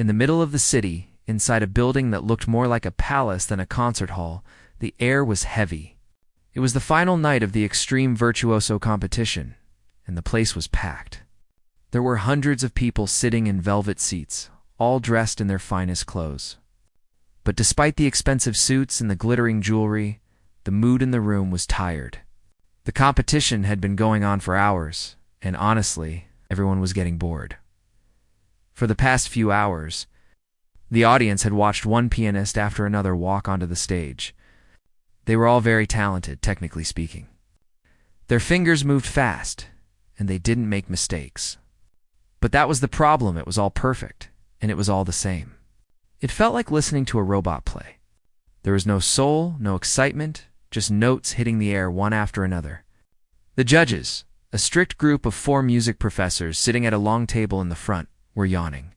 In the middle of the city, inside a building that looked more like a palace than a concert hall, the air was heavy. It was the final night of the extreme virtuoso competition, and the place was packed. There were hundreds of people sitting in velvet seats, all dressed in their finest clothes. But despite the expensive suits and the glittering jewelry, the mood in the room was tired. The competition had been going on for hours, and honestly, everyone was getting bored. For the past few hours, the audience had watched one pianist after another walk onto the stage. They were all very talented, technically speaking. Their fingers moved fast, and they didn't make mistakes. But that was the problem. It was all perfect, and it was all the same. It felt like listening to a robot play. There was no soul, no excitement, just notes hitting the air one after another. The judges, a strict group of 4 music professors sitting at a long table in the front, were yawning.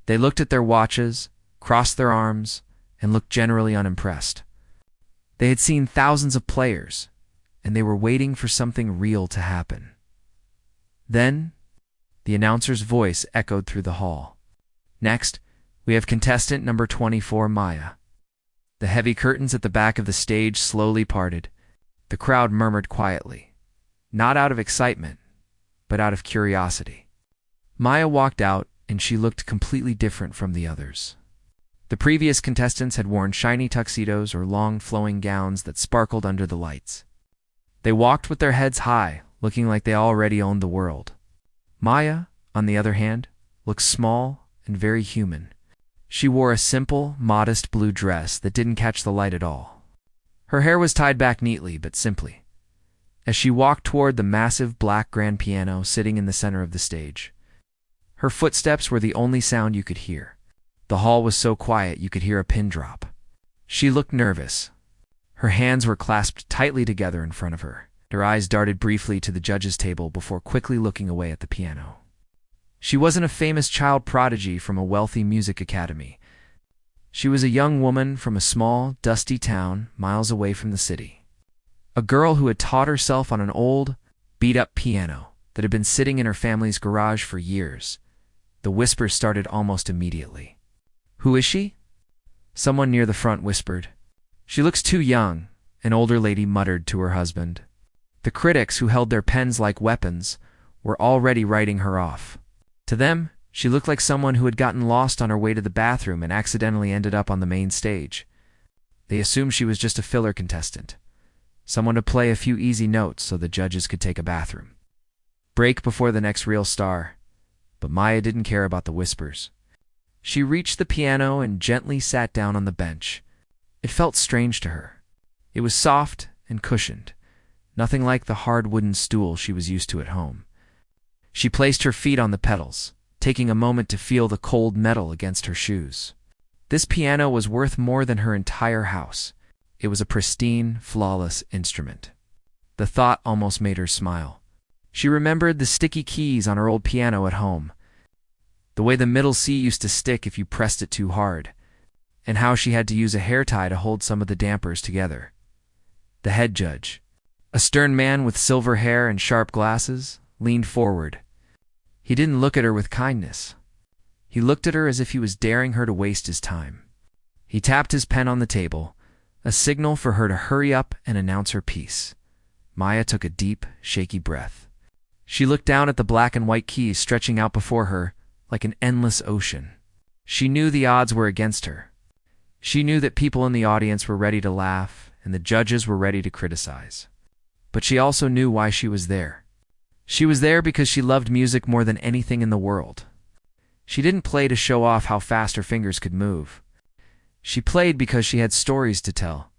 They looked at their watches, crossed their arms, and looked generally unimpressed. They had seen thousands of players, and they were waiting for something real to happen. Then, the announcer's voice echoed through the hall. Next, we have contestant number 24, Maya. The heavy curtains at the back of the stage slowly parted. The crowd murmured quietly, not out of excitement, but out of curiosity. Maya walked out, and she looked completely different from the others. The previous contestants had worn shiny tuxedos or long flowing gowns that sparkled under the lights. They walked with their heads high, looking like they already owned the world. Maya, on the other hand, looked small and very human. She wore a simple, modest blue dress that didn't catch the light at all. Her hair was tied back neatly but simply. As she walked toward the massive black grand piano sitting in the center of the stage, her footsteps were the only sound you could hear. The hall was so quiet you could hear a pin drop. She looked nervous. Her hands were clasped tightly together in front of her. Her eyes darted briefly to the judges' table before quickly looking away at the piano. She wasn't a famous child prodigy from a wealthy music academy. She was a young woman from a small, dusty town miles away from the city. A girl who had taught herself on an old, beat-up piano that had been sitting in her family's garage for years. The whispers started almost immediately. "Who is she?" Someone near the front whispered. "She looks too young," an older lady muttered to her husband. The critics, who held their pens like weapons, were already writing her off. To them, she looked like someone who had gotten lost on her way to the bathroom and accidentally ended up on the main stage. They assumed she was just a filler contestant, someone to play a few easy notes so the judges could take a bathroom break before the next real star. But Maya didn't care about the whispers. She reached the piano and gently sat down on the bench. It felt strange to her. It was soft and cushioned, nothing like the hard wooden stool she was used to at home. She placed her feet on the pedals, taking a moment to feel the cold metal against her shoes. This piano was worth more than her entire house. It was a pristine, flawless instrument. The thought almost made her smile. She remembered the sticky keys on her old piano at home, the way the middle C used to stick if you pressed it too hard, and how she had to use a hair tie to hold some of the dampers together. The head judge, a stern man with silver hair and sharp glasses, leaned forward. He didn't look at her with kindness. He looked at her as if he was daring her to waste his time. He tapped his pen on the table, a signal for her to hurry up and announce her piece. Maya took a deep, shaky breath. She looked down at the black and white keys stretching out before her like an endless ocean. She knew the odds were against her. She knew that people in the audience were ready to laugh and the judges were ready to criticize. But she also knew why she was there. She was there because she loved music more than anything in the world. She didn't play to show off how fast her fingers could move. She played because she had stories to tell.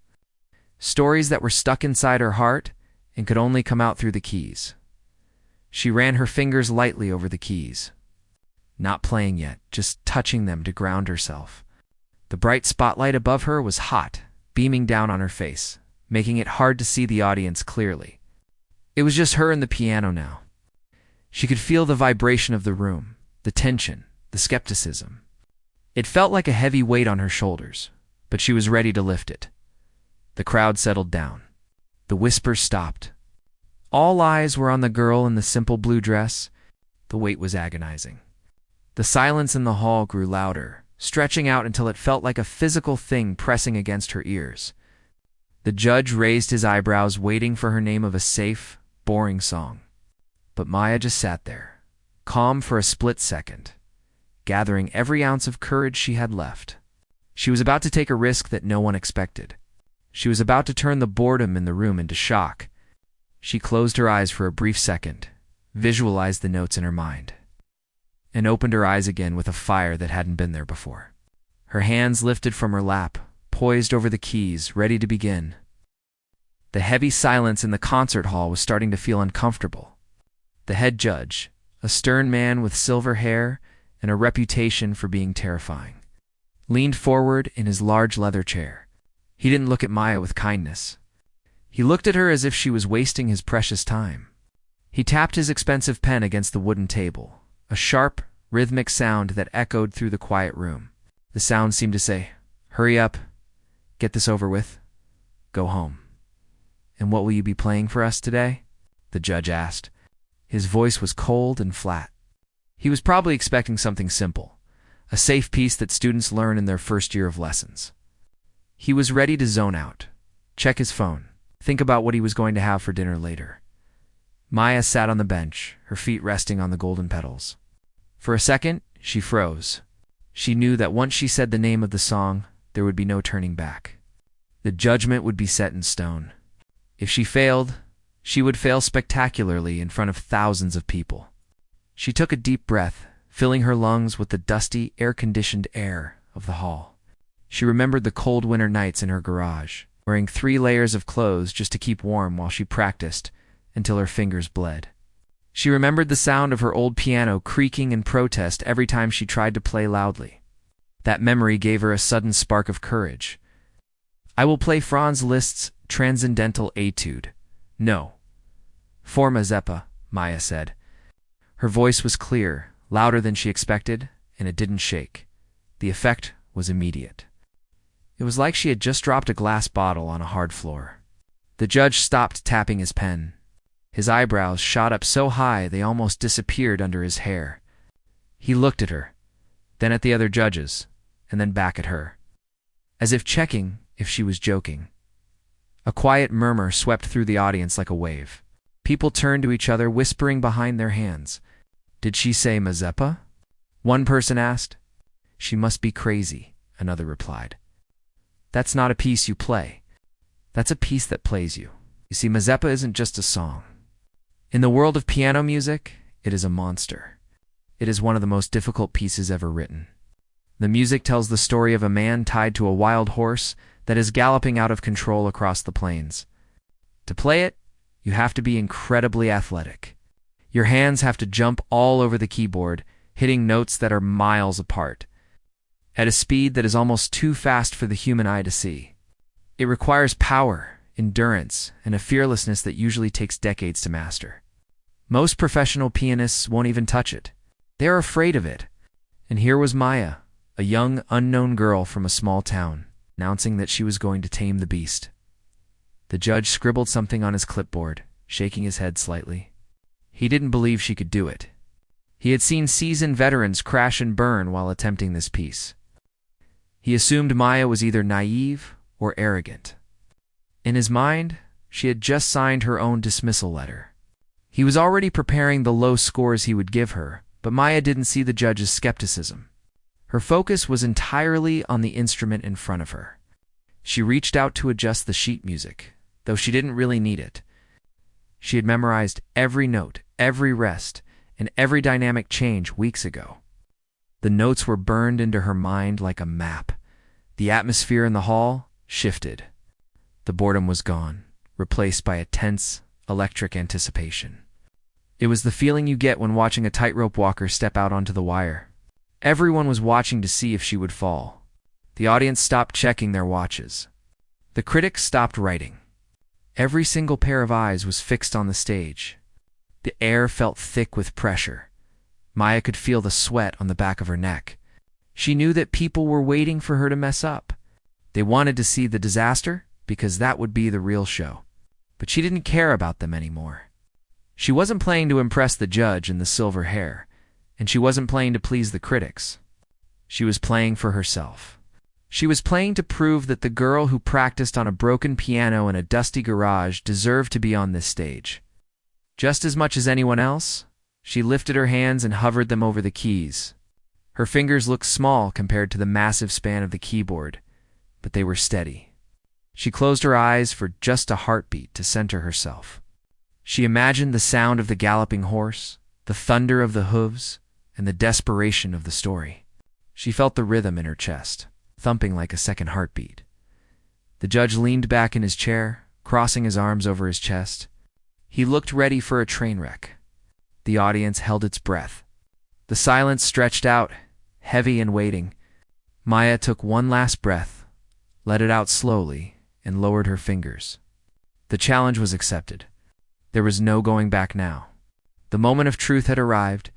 Stories that were stuck inside her heart and could only come out through the keys. She ran her fingers lightly over the keys. Not playing yet, just touching them to ground herself. The bright spotlight above her was hot, beaming down on her face, making it hard to see the audience clearly. It was just her and the piano now. She could feel the vibration of the room, the tension, the skepticism. It felt like a heavy weight on her shoulders, but she was ready to lift it. The crowd settled down. The whispers stopped. All eyes were on the girl in the simple blue dress. The weight was agonizing. The silence in the hall grew louder, stretching out until it felt like a physical thing pressing against her ears. The judge raised his eyebrows, waiting for her name of a safe, boring song. But Maya just sat there, calm for a split second, gathering every ounce of courage she had left. She was about to take a risk that no one expected. She was about to turn the boredom in the room into shock. She closed her eyes for a brief second, visualized the notes in her mind, and opened her eyes again with a fire that hadn't been there before. Her hands lifted from her lap, poised over the keys, ready to begin. The heavy silence in the concert hall was starting to feel uncomfortable. The head judge, a stern man with silver hair and a reputation for being terrifying, leaned forward in his large leather chair. He didn't look at Maya with kindness. He looked at her as if she was wasting his precious time. He tapped his expensive pen against the wooden table, a sharp, rhythmic sound that echoed through the quiet room. The sound seemed to say, "Hurry up, get this over with, go home." "And what will you be playing for us today?" the judge asked. His voice was cold and flat. He was probably expecting something simple, a safe piece that students learn in their first year of lessons. He was ready to zone out, check his phone, think about what he was going to have for dinner later. Maya sat on the bench, her feet resting on the golden petals. For a second, she froze. She knew that once she said the name of the song, there would be no turning back. The judgment would be set in stone. If she failed, she would fail spectacularly in front of thousands of people. She took a deep breath, filling her lungs with the dusty, air-conditioned air of the hall. She remembered the cold winter nights in her garage, wearing 3 layers of clothes just to keep warm while she practiced until her fingers bled. She remembered the sound of her old piano creaking in protest every time she tried to play loudly. That memory gave her a sudden spark of courage. "I will play Franz Liszt's Transcendental Etude." "No. For Mazeppa," Maya said. Her voice was clear, louder than she expected, and it didn't shake. The effect was immediate. It was like she had just dropped a glass bottle on a hard floor. The judge stopped tapping his pen. His eyebrows shot up so high they almost disappeared under his hair. He looked at her, then at the other judges, and then back at her, as if checking if she was joking. A quiet murmur swept through the audience like a wave. People turned to each other, whispering behind their hands. "Did she say Mazeppa?" one person asked. "She must be crazy," another replied. "That's not a piece you play. That's a piece that plays you." You see, Mazeppa isn't just a song. In the world of piano music, it is a monster. It is one of the most difficult pieces ever written. The music tells the story of a man tied to a wild horse that is galloping out of control across the plains. To play it, you have to be incredibly athletic. Your hands have to jump all over the keyboard, hitting notes that are miles apart, at a speed that is almost too fast for the human eye to see. It requires power, endurance, and a fearlessness that usually takes decades to master. Most professional pianists won't even touch it. They are afraid of it. And here was Maya, a young, unknown girl from a small town, announcing that she was going to tame the beast. The judge scribbled something on his clipboard, shaking his head slightly. He didn't believe she could do it. He had seen seasoned veterans crash and burn while attempting this piece. He assumed Maya was either naive or arrogant. In his mind, she had just signed her own dismissal letter. He was already preparing the low scores he would give her, but Maya didn't see the judge's skepticism. Her focus was entirely on the instrument in front of her. She reached out to adjust the sheet music, though she didn't really need it. She had memorized every note, every rest, and every dynamic change weeks ago. The notes were burned into her mind like a map. The atmosphere in the hall shifted. The boredom was gone, replaced by a tense, electric anticipation. It was the feeling you get when watching a tightrope walker step out onto the wire. Everyone was watching to see if she would fall. The audience stopped checking their watches. The critics stopped writing. Every single pair of eyes was fixed on the stage. The air felt thick with pressure. Maya could feel the sweat on the back of her neck. She knew that people were waiting for her to mess up. They wanted to see the disaster because that would be the real show. But she didn't care about them anymore. She wasn't playing to impress the judge in the silver hair. And she wasn't playing to please the critics. She was playing for herself. She was playing to prove that the girl who practiced on a broken piano in a dusty garage deserved to be on this stage. Just as much as anyone else, she lifted her hands and hovered them over the keys. Her fingers looked small compared to the massive span of the keyboard, but they were steady. She closed her eyes for just a heartbeat to center herself. She imagined the sound of the galloping horse, the thunder of the hooves, and the desperation of the story. She felt the rhythm in her chest, thumping like a second heartbeat. The judge leaned back in his chair, crossing his arms over his chest. He looked ready for a train wreck. The audience held its breath. The silence stretched out, heavy and waiting. Maya took one last breath, let it out slowly, and lowered her fingers. The challenge was accepted. There was no going back now. The moment of truth had arrived,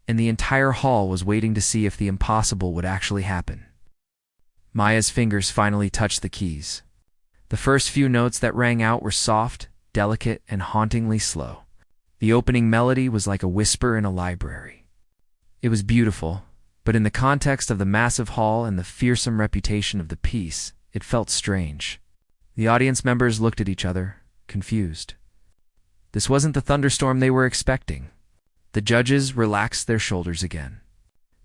and the entire hall was waiting to see if the impossible would actually happen. Maya's fingers finally touched the keys. The first few notes that rang out were soft, delicate, and hauntingly slow. The opening melody was like a whisper in a library. It was beautiful, but in the context of the massive hall and the fearsome reputation of the piece, it felt strange. The audience members looked at each other, confused. This wasn't the thunderstorm they were expecting. The judges relaxed their shoulders again.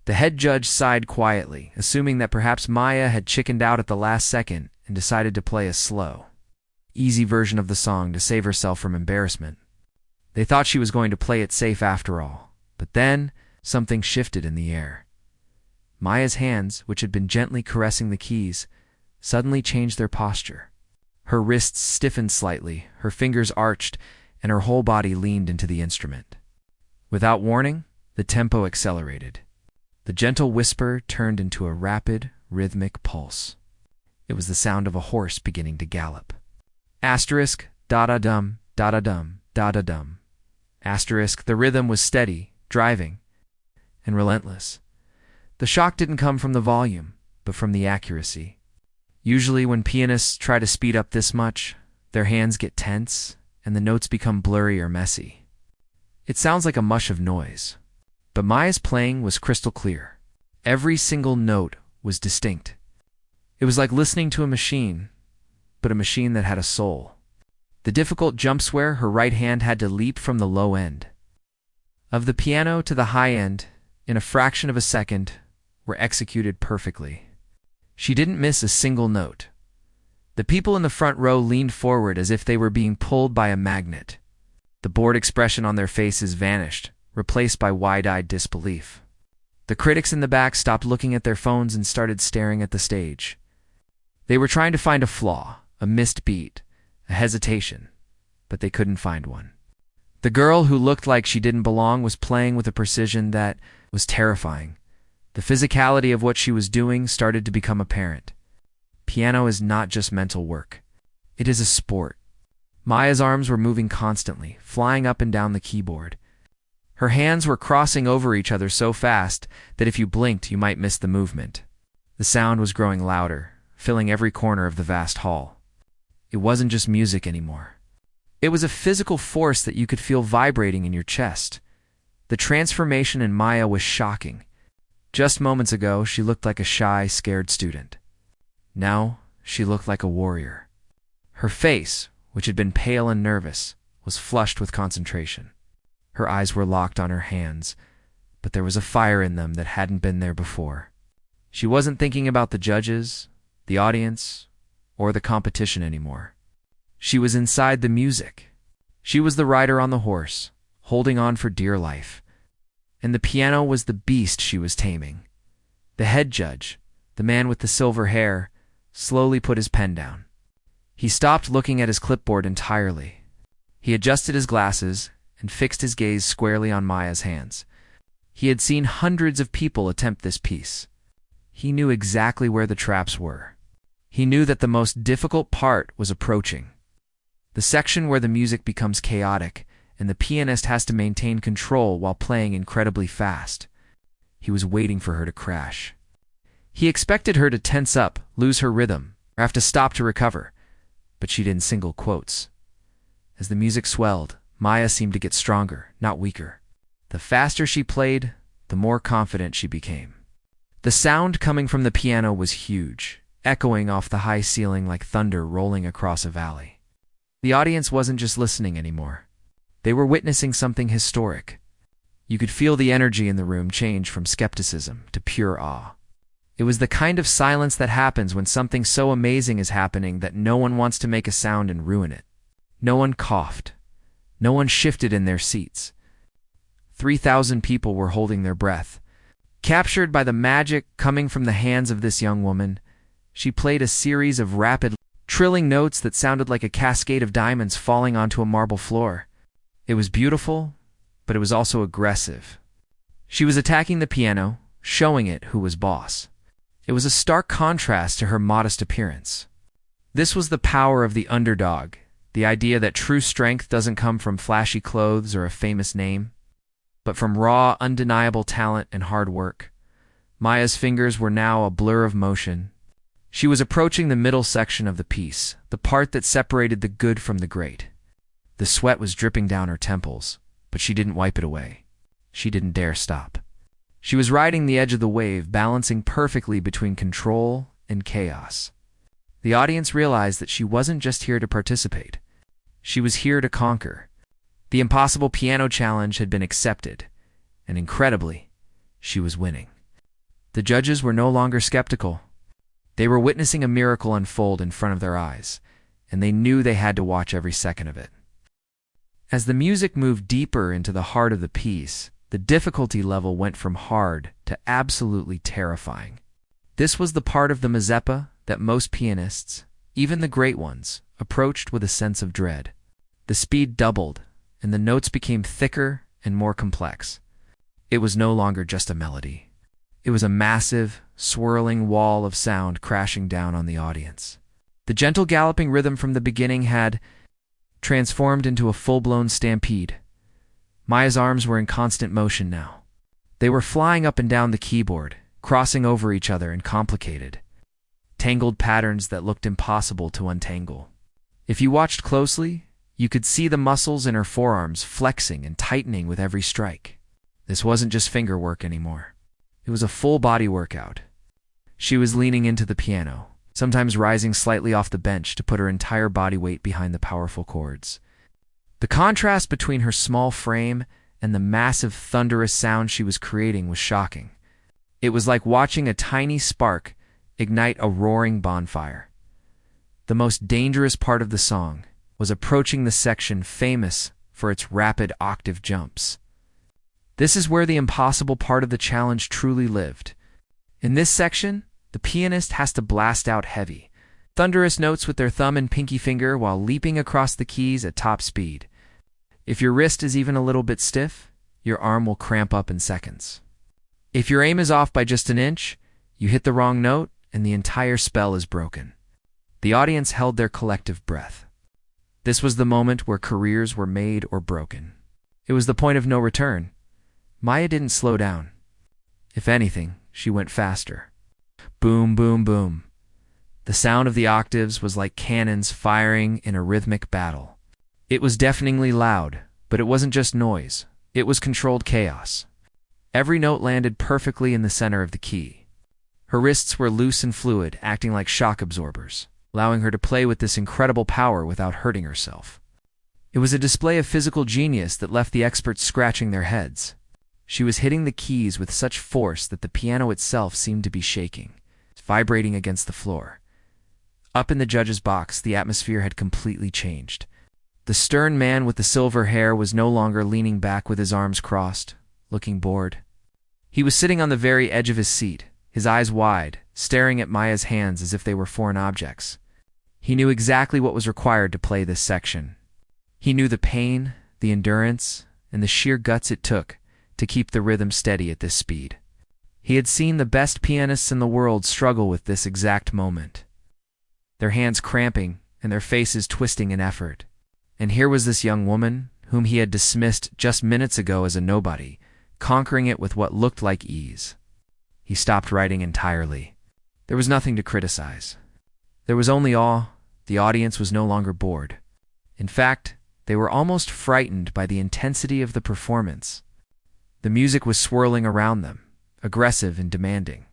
The head judge sighed quietly, assuming that perhaps Maya had chickened out at the last second and decided to play a slow, easy version of the song to save herself from embarrassment. They thought she was going to play it safe after all, but then something shifted in the air. Maya's hands, which had been gently caressing the keys, suddenly changed their posture. Her wrists stiffened slightly, her fingers arched, and her whole body leaned into the instrument. Without warning, the tempo accelerated. The gentle whisper turned into a rapid, rhythmic pulse. It was the sound of a horse beginning to gallop. Asterisk, da-da-dum, da-da-dum, da-da-dum. Asterisk, the rhythm was steady, driving, and relentless. The shock didn't come from the volume, but from the accuracy. Usually when pianists try to speed up this much, their hands get tense, and the notes become blurry or messy. It sounds like a mush of noise. But Maya's playing was crystal clear. Every single note was distinct. It was like listening to a machine, but a machine that had a soul. The difficult jumps where her right hand had to leap from the low end of the piano to the high end in a fraction of a second were executed perfectly. She didn't miss a single note. The people in the front row leaned forward as if they were being pulled by a magnet. The bored expression on their faces vanished, replaced by wide-eyed disbelief. The critics in the back stopped looking at their phones and started staring at the stage. They were trying to find a flaw, a missed beat, a hesitation, but they couldn't find one. The girl who looked like she didn't belong was playing with a precision that was terrifying. The physicality of what she was doing started to become apparent. Piano is not just mental work. It is a sport. Maya's arms were moving constantly, flying up and down the keyboard. Her hands were crossing over each other so fast that if you blinked, you might miss the movement. The sound was growing louder, filling every corner of the vast hall. It wasn't just music anymore. It was a physical force that you could feel vibrating in your chest. The transformation in Maya was shocking. Just moments ago, she looked like a shy, scared student. Now, she looked like a warrior. Her face, which had been pale and nervous, was flushed with concentration. Her eyes were locked on her hands, but there was a fire in them that hadn't been there before. She wasn't thinking about the judges, the audience, or the competition anymore. She was inside the music. She was the rider on the horse, holding on for dear life. And the piano was the beast she was taming. The head judge, the man with the silver hair, slowly put his pen down. He stopped looking at his clipboard entirely. He adjusted his glasses and fixed his gaze squarely on Maya's hands. He had seen hundreds of people attempt this piece. He knew exactly where the traps were. He knew that the most difficult part was approaching. The section where the music becomes chaotic and the pianist has to maintain control while playing incredibly fast. He was waiting for her to crash. He expected her to tense up, lose her rhythm, or have to stop to recover, but she didn't single quotes. As the music swelled, Maya seemed to get stronger, not weaker. The faster she played, the more confident she became. The sound coming from the piano was huge, echoing off the high ceiling like thunder rolling across a valley. The audience wasn't just listening anymore. They were witnessing something historic. You could feel the energy in the room change from skepticism to pure awe. It was the kind of silence that happens when something so amazing is happening that no one wants to make a sound and ruin it. No one coughed. No one shifted in their seats. 3,000 people were holding their breath. Captured by the magic coming from the hands of this young woman, she played a series of rapid, trilling notes that sounded like a cascade of diamonds falling onto a marble floor. It was beautiful, but it was also aggressive. She was attacking the piano, showing it who was boss. It was a stark contrast to her modest appearance. This was the power of the underdog, the idea that true strength doesn't come from flashy clothes or a famous name, but from raw, undeniable talent and hard work. Maya's fingers were now a blur of motion. She was approaching the middle section of the piece, the part that separated the good from the great. The sweat was dripping down her temples, but she didn't wipe it away. She didn't dare stop. She was riding the edge of the wave, balancing perfectly between control and chaos. The audience realized that she wasn't just here to participate. She was here to conquer. The impossible piano challenge had been accepted, and incredibly, she was winning. The judges were no longer skeptical. They were witnessing a miracle unfold in front of their eyes, and they knew they had to watch every second of it. As the music moved deeper into the heart of the piece, the difficulty level went from hard to absolutely terrifying. This was the part of the Mazeppa that most pianists, even the great ones, approached with a sense of dread. The speed doubled, and the notes became thicker and more complex. It was no longer just a melody. It was a massive, swirling wall of sound crashing down on the audience. The gentle galloping rhythm from the beginning had transformed into a full-blown stampede. Maya's arms were in constant motion now. They were flying up and down the keyboard, crossing over each other in complicated, tangled patterns that looked impossible to untangle. If you watched closely, you could see the muscles in her forearms flexing and tightening with every strike. This wasn't just finger work anymore. It was a full-body workout. She was leaning into the piano, sometimes rising slightly off the bench to put her entire body weight behind the powerful chords. The contrast between her small frame and the massive, thunderous sound she was creating was shocking. It was like watching a tiny spark ignite a roaring bonfire. The most dangerous part of the song was approaching the section famous for its rapid octave jumps. This is where the impossible part of the challenge truly lived. In this section, the pianist has to blast out heavy, thunderous notes with their thumb and pinky finger while leaping across the keys at top speed. If your wrist is even a little bit stiff, your arm will cramp up in seconds. If your aim is off by just an inch, you hit the wrong note and the entire spell is broken. The audience held their collective breath. This was the moment where careers were made or broken. It was the point of no return. Maya didn't slow down. If anything, she went faster. Boom, boom, boom. The sound of the octaves was like cannons firing in a rhythmic battle. It was deafeningly loud, but it wasn't just noise. It was controlled chaos. Every note landed perfectly in the center of the key. Her wrists were loose and fluid, acting like shock absorbers, allowing her to play with this incredible power without hurting herself. It was a display of physical genius that left the experts scratching their heads. She was hitting the keys with such force that the piano itself seemed to be shaking, vibrating against the floor. Up in the judge's box, the atmosphere had completely changed. The stern man with the silver hair was no longer leaning back with his arms crossed, looking bored. He was sitting on the very edge of his seat, his eyes wide, staring at Maya's hands as if they were foreign objects. He knew exactly what was required to play this section. He knew the pain, the endurance, and the sheer guts it took to keep the rhythm steady at this speed. He had seen the best pianists in the world struggle with this exact moment, their hands cramping and their faces twisting in effort. And here was this young woman, whom he had dismissed just minutes ago as a nobody, conquering it with what looked like ease. He stopped writing entirely. There was nothing to criticize. There was only awe. The audience was no longer bored. In fact, they were almost frightened by the intensity of the performance. The music was swirling around them, aggressive and demanding.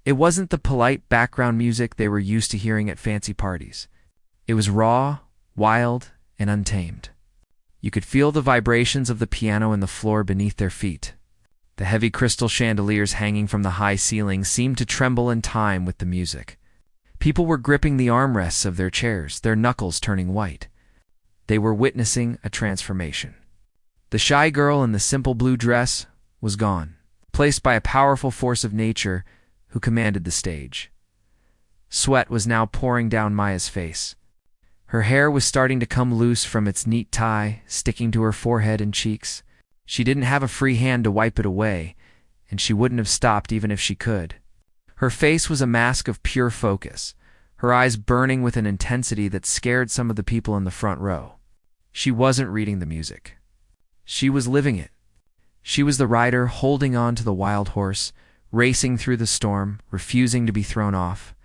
It wasn't the polite background music they were used to hearing at fancy parties. It was raw, wild, and untamed. You could feel the vibrations of the piano and the floor beneath their feet. The heavy crystal chandeliers hanging from the high ceiling seemed to tremble in time with the music. People were gripping the armrests of their chairs, their knuckles turning white. They were witnessing a transformation. The shy girl in the simple blue dress was gone, placed by a powerful force of nature who commanded the stage. Sweat was now pouring down Maya's face. Her hair was starting to come loose from its neat tie, sticking to her forehead and cheeks. She didn't have a free hand to wipe it away, and she wouldn't have stopped even if she could. Her face was a mask of pure focus, her eyes burning with an intensity that scared some of the people in the front row. She wasn't reading the music. She was living it. She was the rider holding on to the wild horse, racing through the storm, refusing to be thrown off.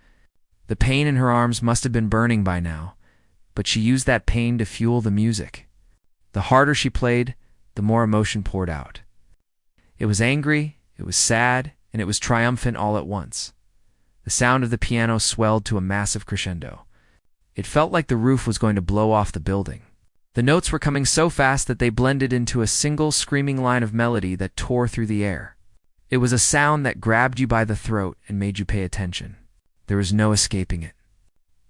The pain in her arms must have been burning by now, but she used that pain to fuel the music. The harder she played, the more emotion poured out. It was angry, it was sad, and it was triumphant all at once. The sound of the piano swelled to a massive crescendo. It felt like the roof was going to blow off the building. The notes were coming so fast that they blended into a single screaming line of melody that tore through the air. It was a sound that grabbed you by the throat and made you pay attention. There was no escaping it.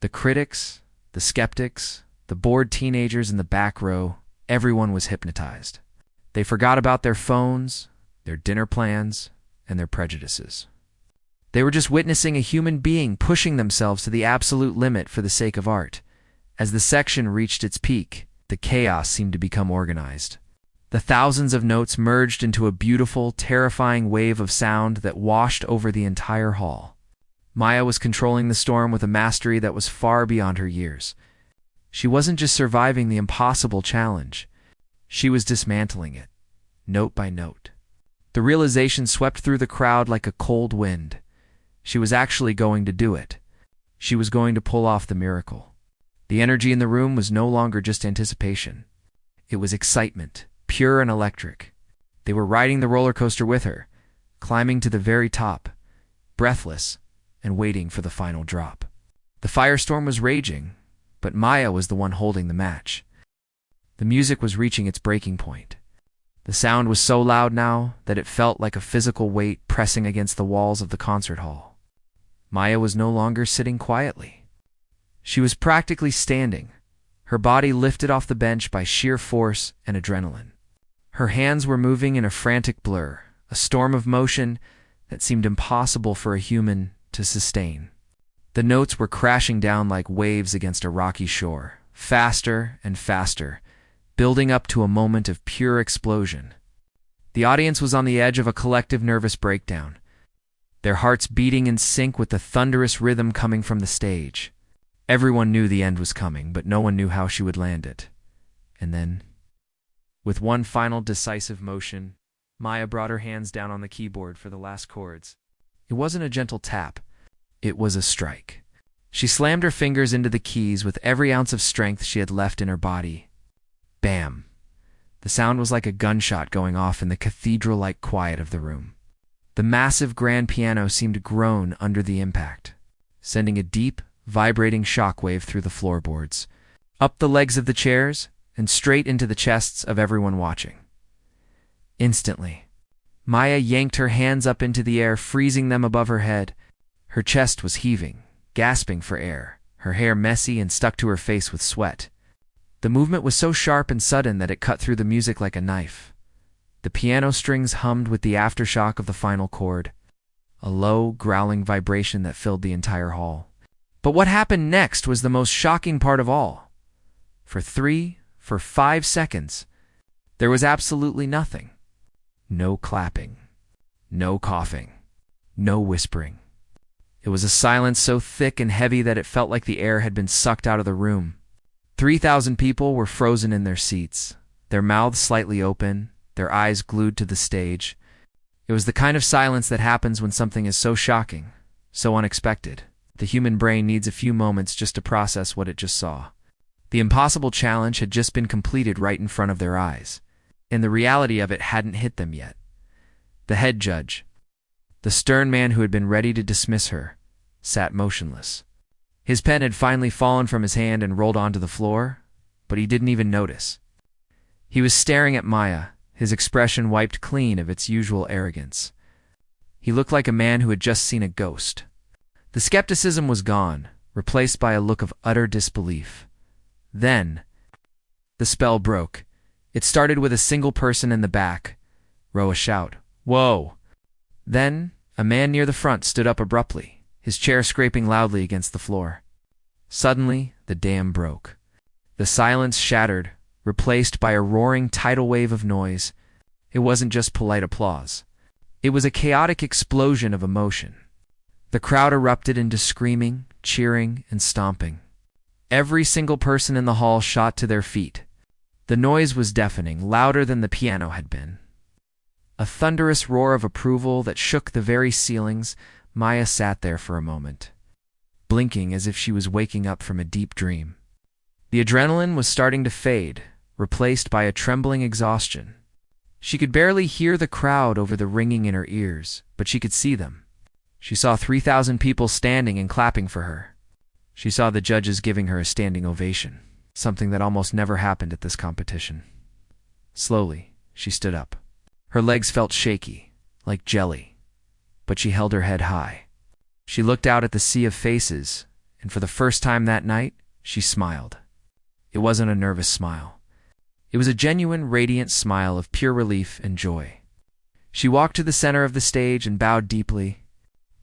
The critics, the skeptics, the bored teenagers in the back row, everyone was hypnotized. They forgot about their phones, their dinner plans, and their prejudices. They were just witnessing a human being pushing themselves to the absolute limit for the sake of art. As the section reached its peak, the chaos seemed to become organized. The thousands of notes merged into a beautiful, terrifying wave of sound that washed over the entire hall. Maya was controlling the storm with a mastery that was far beyond her years. She wasn't just surviving the impossible challenge. She was dismantling it, note by note. The realization swept through the crowd like a cold wind. She was actually going to do it. She was going to pull off the miracle. The energy in the room was no longer just anticipation. It was excitement, pure and electric. They were riding the roller coaster with her, climbing to the very top, breathless, and waiting for the final drop. The firestorm was raging, but Maya was the one holding the match. The music was reaching its breaking point. The sound was so loud now that it felt like a physical weight pressing against the walls of the concert hall. Maya was no longer sitting quietly. She was practically standing, her body lifted off the bench by sheer force and adrenaline. Her hands were moving in a frantic blur, a storm of motion that seemed impossible for a human to sustain. The notes were crashing down like waves against a rocky shore, faster and faster, building up to a moment of pure explosion. The audience was on the edge of a collective nervous breakdown, their hearts beating in sync with the thunderous rhythm coming from the stage. Everyone knew the end was coming, but no one knew how she would land it. And then, with one final decisive motion, Maya brought her hands down on the keyboard for the last chords. It wasn't a gentle tap. It was a strike. She slammed her fingers into the keys with every ounce of strength she had left in her body. Bam! The sound was like a gunshot going off in the cathedral-like quiet of the room. The massive grand piano seemed to groan under the impact, sending a deep, vibrating shockwave through the floorboards, up the legs of the chairs, and straight into the chests of everyone watching. Instantly, Maya yanked her hands up into the air, freezing them above her head. Her chest was heaving, gasping for air, her hair messy and stuck to her face with sweat. The movement was so sharp and sudden that it cut through the music like a knife. The piano strings hummed with the aftershock of the final chord, a low, growling vibration that filled the entire hall. But what happened next was the most shocking part of all. For 5 seconds, there was absolutely nothing. No clapping, no coughing, no whispering. It was a silence so thick and heavy that it felt like the air had been sucked out of the room. 3,000 people were frozen in their seats, their mouths slightly open, their eyes glued to the stage. It was the kind of silence that happens when something is so shocking, so unexpected. The human brain needs a few moments just to process what it just saw. The impossible challenge had just been completed right in front of their eyes, and the reality of it hadn't hit them yet. The head judge, the stern man who had been ready to dismiss her, sat motionless. His pen had finally fallen from his hand and rolled onto the floor, but he didn't even notice. He was staring at Maya, his expression wiped clean of its usual arrogance. He looked like a man who had just seen a ghost. The skepticism was gone, replaced by a look of utter disbelief. Then, the spell broke. It started with a single person in the back. A shout, "Whoa!" Then, a man near the front stood up abruptly, his chair scraping loudly against the floor. Suddenly, the dam broke. The silence shattered, replaced by a roaring tidal wave of noise. It wasn't just polite applause. It was a chaotic explosion of emotion. The crowd erupted into screaming, cheering, and stomping. Every single person in the hall shot to their feet. The noise was deafening, louder than the piano had been. A thunderous roar of approval that shook the very ceilings. Maya sat there for a moment, blinking as if she was waking up from a deep dream. The adrenaline was starting to fade, replaced by a trembling exhaustion. She could barely hear the crowd over the ringing in her ears, but she could see them. She saw 3,000 people standing and clapping for her. She saw the judges giving her a standing ovation, something that almost never happened at this competition. Slowly, she stood up. Her legs felt shaky, like jelly, but she held her head high. She looked out at the sea of faces, and for the first time that night, she smiled. It wasn't a nervous smile. It was a genuine, radiant smile of pure relief and joy. She walked to the center of the stage and bowed deeply.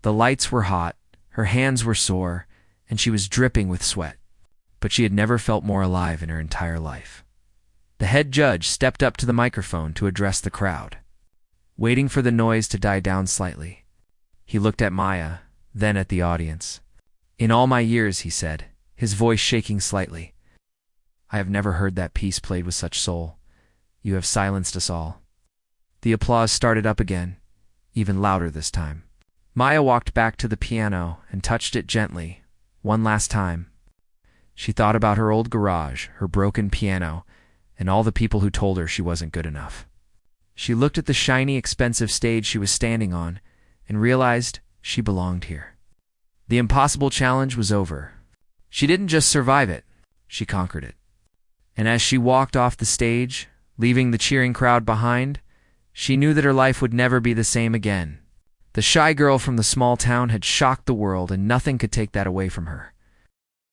The lights were hot, her hands were sore, and she was dripping with sweat. But she had never felt more alive in her entire life. The head judge stepped up to the microphone to address the crowd. Waiting for the noise to die down slightly, he looked at Maya, then at the audience. "In all my years," he said, his voice shaking slightly, "I have never heard that piece played with such soul. You have silenced us all." The applause started up again, even louder this time. Maya walked back to the piano and touched it gently, one last time. She thought about her old garage, her broken piano, and all the people who told her she wasn't good enough. She looked at the shiny, expensive stage she was standing on and realized she belonged here. The impossible challenge was over. She didn't just survive it, she conquered it. And as she walked off the stage, leaving the cheering crowd behind, she knew that her life would never be the same again. The shy girl from the small town had shocked the world, and nothing could take that away from her.